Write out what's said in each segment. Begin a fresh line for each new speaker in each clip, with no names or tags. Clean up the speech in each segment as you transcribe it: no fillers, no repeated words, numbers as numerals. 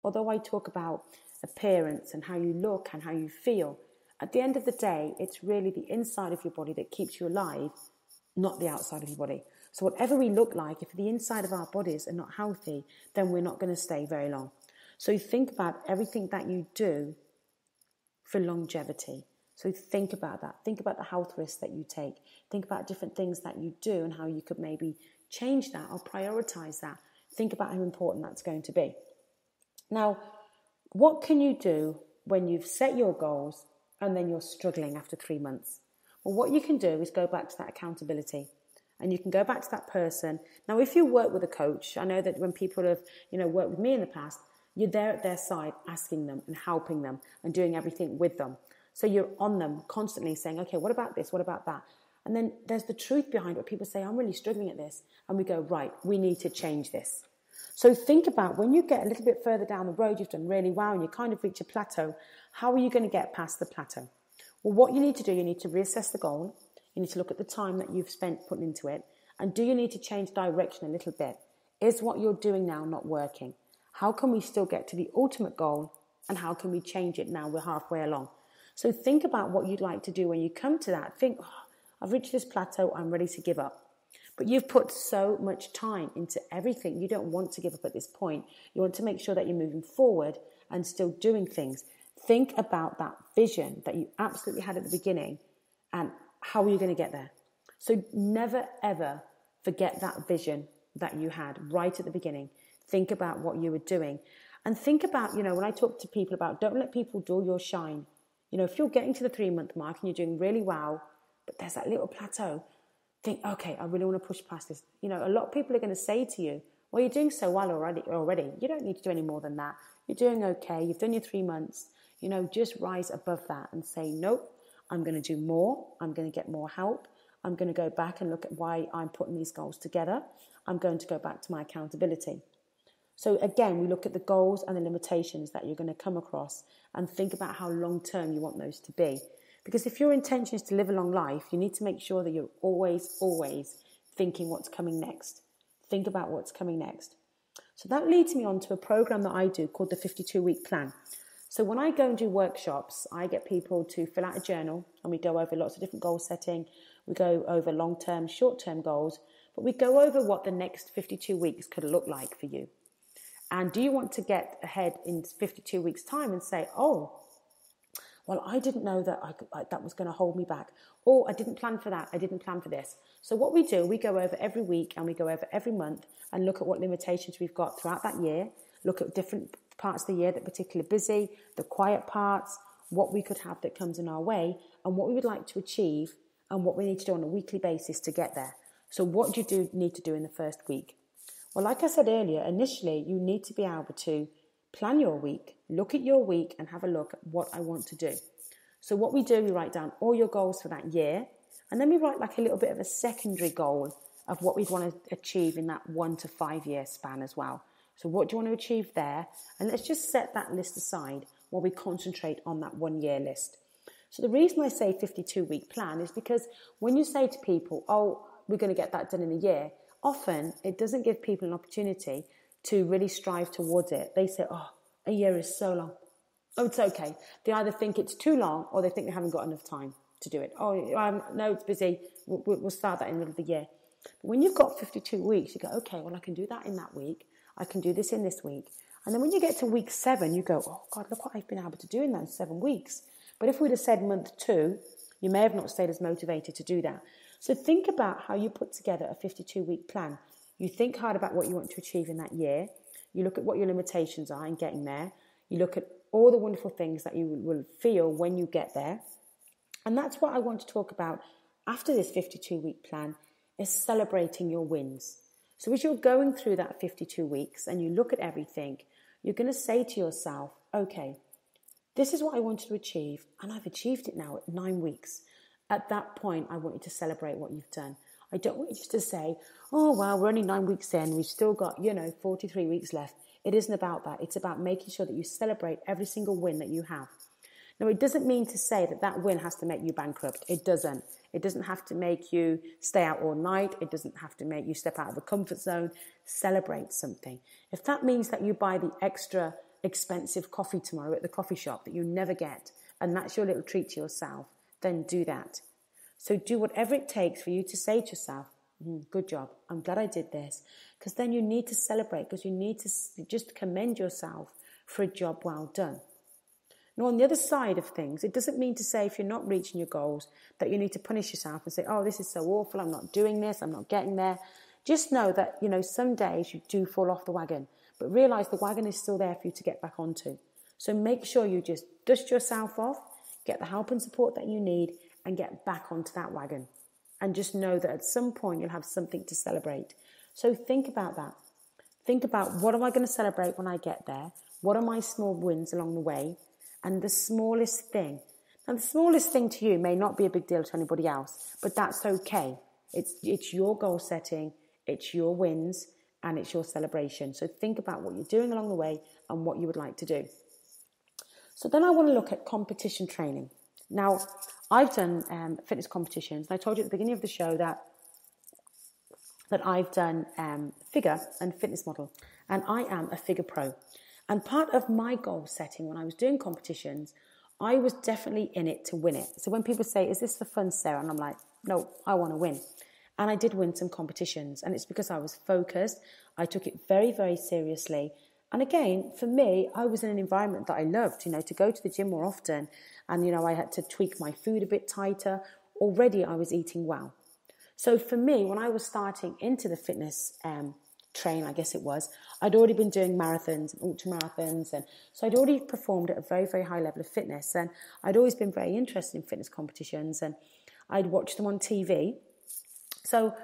although I talk about appearance and how you look and how you feel, at the end of the day, it's really the inside of your body that keeps you alive, not the outside of your body. So whatever we look like, if the inside of our bodies are not healthy, then we're not going to stay very long. So think about everything that you do for longevity. So think about that. Think about the health risks that you take. Think about different things that you do and how you could maybe change that or prioritize that. Think about how important that's going to be. Now, what can you do when you've set your goals and then you're struggling after 3 months? Well, what you can do is go back to that accountability. And you can go back to that person. Now, if you work with a coach, I know that when people have, worked with me in the past, you're there at their side, asking them and helping them and doing everything with them. So you're on them constantly saying, okay, what about this? What about that? And then there's the truth behind what people say, I'm really struggling at this. And we go, right, we need to change this. So think about when you get a little bit further down the road, you've done really well and you kind of reach a plateau. How are you going to get past the plateau? Well, what you need to do, you need to reassess the goal. You need to look at the time that you've spent putting into it. And do you need to change direction a little bit? Is what you're doing now not working? How can we still get to the ultimate goal? And how can we change it now we're halfway along? So think about what you'd like to do when you come to that. Think, I've reached this plateau, I'm ready to give up. But you've put so much time into everything. You don't want to give up at this point. You want to make sure that you're moving forward and still doing things. Think about that vision that you absolutely had at the beginning and how are you going to get there? So never, ever forget that vision that you had right at the beginning. Think about what you were doing. And think about, when I talk to people about don't let people dull your shine. If you're getting to the 3-month mark and you're doing really well, but there's that little plateau, think, okay, I really want to push past this. A lot of people are going to say to you, well, you're doing so well already. You don't need to do any more than that. You're doing okay. You've done your 3 months. Just rise above that and say, nope, I'm going to do more. I'm going to get more help. I'm going to go back and look at why I'm putting these goals together. I'm going to go back to my accountability. So again, we look at the goals and the limitations that you're going to come across and think about how long-term you want those to be. Because if your intention is to live a long life, you need to make sure that you're always, always thinking what's coming next. Think about what's coming next. So that leads me on to a program that I do called the 52-week plan. So when I go and do workshops, I get people to fill out a journal and we go over lots of different goal setting. We go over long-term, short-term goals, but we go over what the next 52 weeks could look like for you. And do you want to get ahead in 52 weeks' time and say, oh, well, I didn't know that that was going to hold me back. Or I didn't plan for that. I didn't plan for this. So what we do, we go over every week and we go over every month and look at what limitations we've got throughout that year. Look at different parts of the year that are particularly busy, the quiet parts, what we could have that comes in our way and what we would like to achieve and what we need to do on a weekly basis to get there. So what do you need to do in the first week? Well, like I said earlier, initially you need to be able to plan your week, look at your week and have a look at what I want to do. So what we do, we write down all your goals for that year and then we write like a little bit of a secondary goal of what we'd want to achieve in that 1 to 5 year span as well. So what do you want to achieve there? And let's just set that list aside while we concentrate on that 1 year list. So the reason I say 52-week plan is because when you say to people, oh, we're going to get that done in a year, often it doesn't give people an opportunity to really strive towards it. They say, oh, a year is so long. Oh, it's okay. They either think it's too long or they think they haven't got enough time to do it. Oh, no, it's busy. We'll start that in the middle of the year. But when you've got 52 weeks, you go, okay, well, I can do that in that week. I can do this in this week. And then when you get to week 7, you go, oh, God, look what I've been able to do in those 7 weeks. But if we'd have said month 2, you may have not stayed as motivated to do that. So think about how you put together a 52-week plan. You think hard about what you want to achieve in that year. You look at what your limitations are in getting there. You look at all the wonderful things that you will feel when you get there. And that's what I want to talk about after this 52-week plan, is celebrating your wins. So as you're going through that 52 weeks and you look at everything, you're going to say to yourself, okay, this is what I wanted to achieve and I've achieved it now at 9 weeks. At that point, I want you to celebrate what you've done. I don't want you just to say, oh, well, we're only 9 weeks in. We've still got, 43 weeks left. It isn't about that. It's about making sure that you celebrate every single win that you have. Now, it doesn't mean to say that that win has to make you bankrupt. It doesn't. It doesn't have to make you stay out all night. It doesn't have to make you step out of a comfort zone. Celebrate something. If that means that you buy the extra expensive coffee tomorrow at the coffee shop that you never get, and that's your little treat to yourself, then do that. So do whatever it takes for you to say to yourself, good job, I'm glad I did this. Because then you need to celebrate, because you need to just commend yourself for a job well done. Now, on the other side of things, it doesn't mean to say if you're not reaching your goals that you need to punish yourself and say, oh, this is so awful, I'm not doing this, I'm not getting there. Just know that, some days you do fall off the wagon, but realise the wagon is still there for you to get back onto. So make sure you just dust yourself off, get the help and support that you need, and get back onto that wagon. And just know that at some point you'll have something to celebrate. So think about that. Think about, what am I going to celebrate when I get there? What are my small wins along the way? And the smallest thing. Now, the smallest thing to you may not be a big deal to anybody else, but that's okay. It's your goal setting, it's your wins, and it's your celebration. So think about what you're doing along the way and what you would like to do. So then I want to look at competition training. Now, I've done fitness competitions, and I told you at the beginning of the show that I've done figure and fitness model, and I am a figure pro. And part of my goal setting when I was doing competitions, I was definitely in it to win it. So when people say, is this for fun, Sarah? And I'm like, no, I want to win. And I did win some competitions, and it's because I was focused. I took it very, very seriously. And again, for me, I was in an environment that I loved, to go to the gym more often. And, I had to tweak my food a bit tighter. Already I was eating well. So for me, when I was starting into the fitness train, I guess it was, I'd already been doing marathons and ultra marathons. And so I'd already performed at a very, very high level of fitness. And I'd always been very interested in fitness competitions, and I'd watch them on TV. So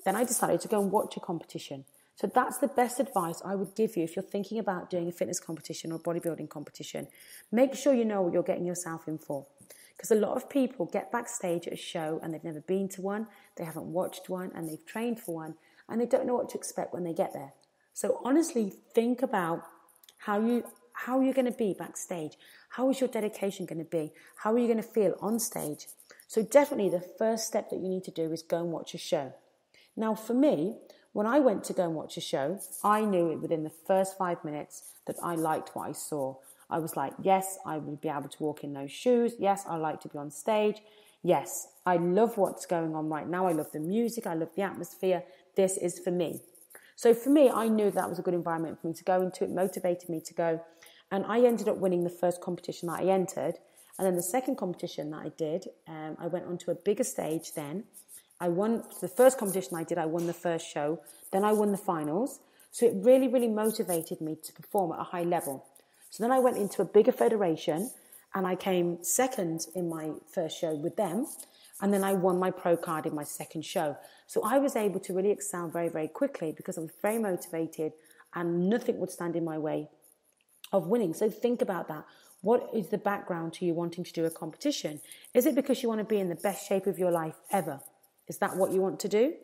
then I decided to go and watch a competition. So that's the best advice I would give you if you're thinking about doing a fitness competition or bodybuilding competition. Make sure you know what you're getting yourself in for. Because a lot of people get backstage at a show and they've never been to one, they haven't watched one, and they've trained for one, and they don't know what to expect when they get there. So honestly, think about how you're going to be backstage. How is your dedication going to be? How are you going to feel on stage? So definitely the first step that you need to do is go and watch a show. Now for me, when I went to go and watch a show, I knew it within the first 5 minutes that I liked what I saw. I was like, yes, I would be able to walk in those shoes. Yes, I like to be on stage. Yes, I love what's going on right now. I love the music. I love the atmosphere. This is for me. So for me, I knew that was a good environment for me to go into. It motivated me to go. And I ended up winning the first competition that I entered. And then the second competition that I did, I went onto a bigger stage then. I won the first competition I did, I won the first show. Then I won the finals. So it really, really motivated me to perform at a high level. So then I went into a bigger federation and I came second in my first show with them. And then I won my pro card in my second show. So I was able to really excel very, very quickly because I was very motivated and nothing would stand in my way of winning. So think about that. What is the background to you wanting to do a competition? Is it because you want to be in the best shape of your life ever? Is that what you want to do?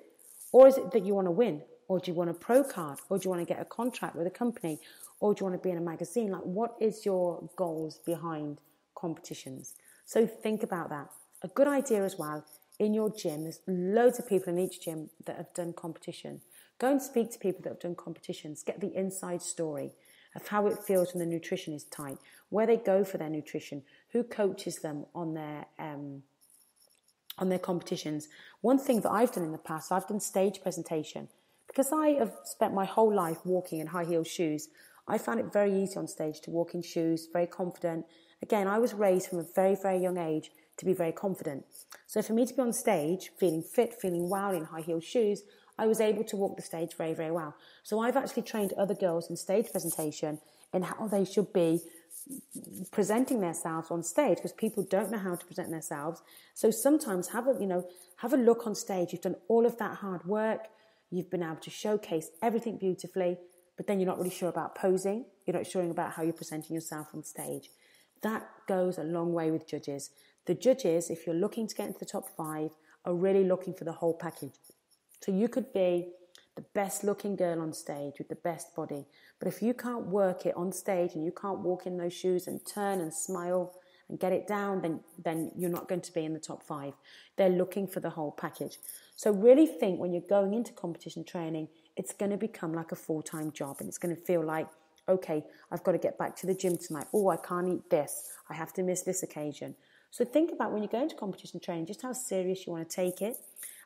Or is it that you want to win? Or do you want a pro card? Or do you want to get a contract with a company? Or do you want to be in a magazine? Like, what is your goals behind competitions? So think about that. A good idea as well, in your gym, there's loads of people in each gym that have done competition. Go and speak to people that have done competitions. Get the inside story of how it feels when the nutrition is tight, where they go for their nutrition, who coaches them on their competitions. One thing that I've done in the past, I've done stage presentation. Because I have spent my whole life walking in high heel shoes, I found it very easy on stage to walk in shoes, very confident. Again, I was raised from a very, very young age to be very confident. So for me to be on stage, feeling fit, feeling well in high heel shoes, I was able to walk the stage very, very well. So I've actually trained other girls in stage presentation in how they should be presenting themselves on stage, because people don't know how to present themselves. So sometimes have a look on stage. You've done all of that hard work. You've been able to showcase everything beautifully, but then you're not really sure about posing. You're not sure about how you're presenting yourself on stage. That goes a long way with judges. The judges, if you're looking to get into the top 5, are really looking for the whole package. So you could be the best looking girl on stage with the best body, but if you can't work it on stage and you can't walk in those shoes and turn and smile and get it down, then you're not going to be in the top 5. They're looking for the whole package. So really think when you're going into competition training, it's going to become like a full-time job, and it's going to feel like okay, I've got to get back to the gym tonight. Oh, I can't eat this. I have to miss this occasion. So think about when you go into competition training, just how serious you want to take it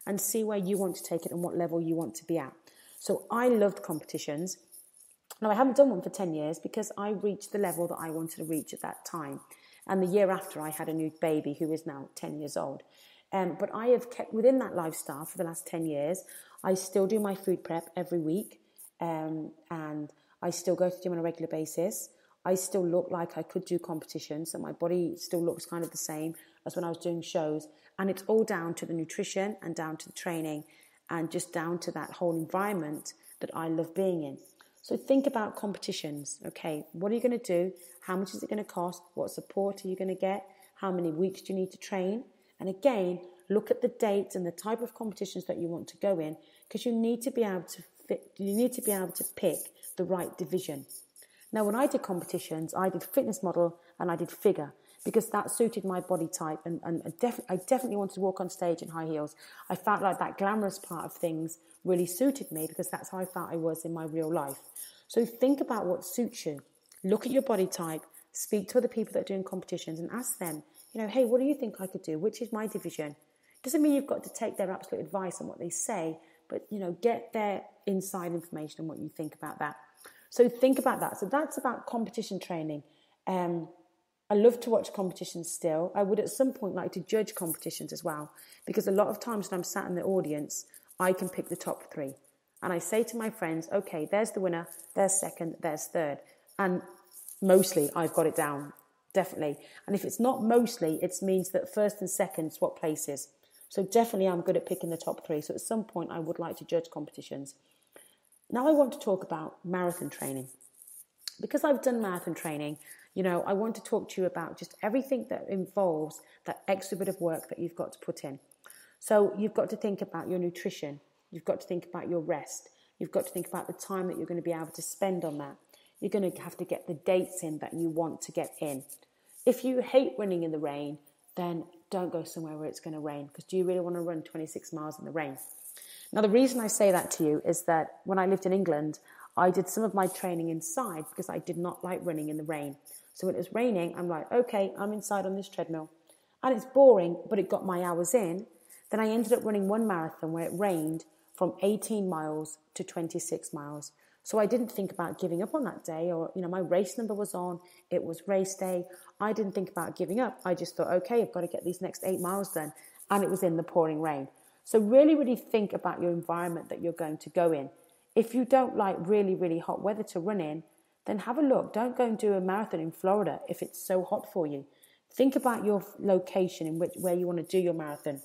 and see where you want to take it and what level you want to be at. So I loved competitions. Now, I haven't done one for 10 years because I reached the level that I wanted to reach at that time. And the year after, I had a new baby who is now 10 years old. But I have kept within that lifestyle for the last 10 years. I still do my food prep every week. And I still go to the gym on a regular basis. I still look like I could do competitions, so my body still looks kind of the same as when I was doing shows. And it's all down to the nutrition and down to the training and just down to that whole environment that I love being in. So think about competitions. Okay, what are you going to do? How much is it going to cost? What support are you going to get? How many weeks do you need to train? And again, look at the dates and the type of competitions that you want to go in, because you need to be able to pick the right division. Now, when I did competitions, I did fitness model and I did figure because that suited my body type. And I definitely wanted to walk on stage in high heels. I felt like that glamorous part of things really suited me because that's how I felt I was in my real life. So think about what suits you. Look at your body type, speak to other people that are doing competitions and ask them, hey, what do you think I could do? Which is my division? Doesn't mean you've got to take their absolute advice on what they say, but, get their inside information on what you think about that. So think about that. So that's about competition training. I love to watch competitions still. I would at some point like to judge competitions as well, because a lot of times when I'm sat in the audience, I can pick the top 3. And I say to my friends, okay, there's the winner, there's second, there's third. And mostly I've got it down, definitely. And if it's not mostly, it means that first and second swap places. So definitely I'm good at picking the top 3. So at some point I would like to judge competitions. Now I want to talk about marathon training. Because I've done marathon training, I want to talk to you about just everything that involves that extra bit of work that you've got to put in. So you've got to think about your nutrition. You've got to think about your rest. You've got to think about the time that you're going to be able to spend on that. You're going to have to get the dates in that you want to get in. If you hate running in the rain, then don't go somewhere where it's going to rain, because do you really want to run 26 miles in the rain? Now, the reason I say that to you is that when I lived in England, I did some of my training inside because I did not like running in the rain. So when it was raining, I'm like, okay, I'm inside on this treadmill. And it's boring, but it got my hours in. Then I ended up running one marathon where it rained from 18 miles to 26 miles. So I didn't think about giving up on that day, or, my race number was on. It was race day. I didn't think about giving up. I just thought, okay, I've got to get these next 8 miles done. And it was in the pouring rain. So really, really think about your environment that you're going to go in. If you don't like really, really hot weather to run in, then have a look. Don't go and do a marathon in Florida if it's so hot for you. Think about your location in where you want to do your marathon.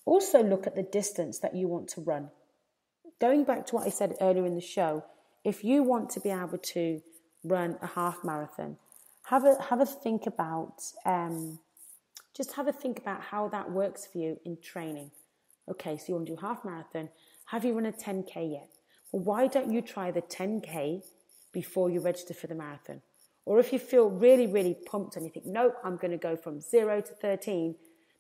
Also look at the distance that you want to run. Going back to what I said earlier in the show, if you want to be able to run a half marathon, have a think about how that works for you in training. Okay, so you want to do half marathon. Have you run a 10K yet? Well, why don't you try the 10K before you register for the marathon? Or if you feel really, really pumped and you think, nope, I'm going to go from 0 to 13,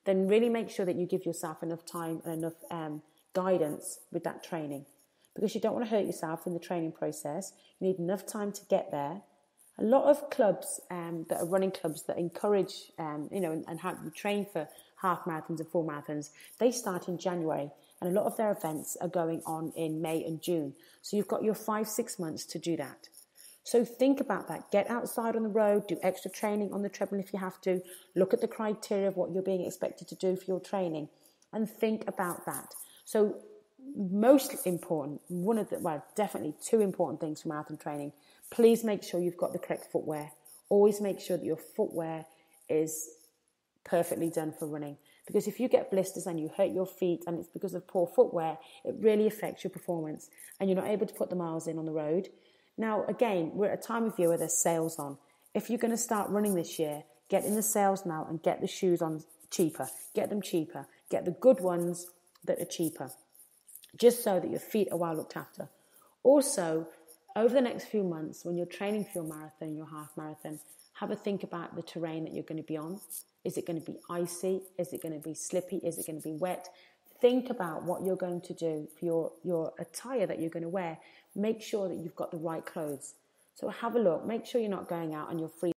then really make sure that you give yourself enough time and enough guidance with that training. Because you don't want to hurt yourself in the training process. You need enough time to get there. A lot of clubs that are running clubs that encourage, and help you train for half marathons and full marathons, they start in January. And a lot of their events are going on in May and June. So you've got your 5-6 months to do that. So think about that. Get outside on the road, do extra training on the treadmill if you have to. Look at the criteria of what you're being expected to do for your training and think about that. So most important, definitely 2 important things for marathon training. Please make sure you've got the correct footwear. Always make sure that your footwear is perfectly done for running. Because if you get blisters and you hurt your feet and it's because of poor footwear, it really affects your performance and you're not able to put the miles in on the road. Now, again, we're at a time of year where there's sales on. If you're going to start running this year, get in the sales now and get the shoes on cheaper. Get them cheaper. Get the good ones that are cheaper, just so that your feet are well looked after. Also, over the next few months, when you're training for your marathon, your half marathon, have a think about the terrain that you're going to be on. Is it going to be icy? Is it going to be slippy? Is it going to be wet? Think about what you're going to do for your attire that you're going to wear. Make sure that you've got the right clothes. So have a look. Make sure you're not going out on your free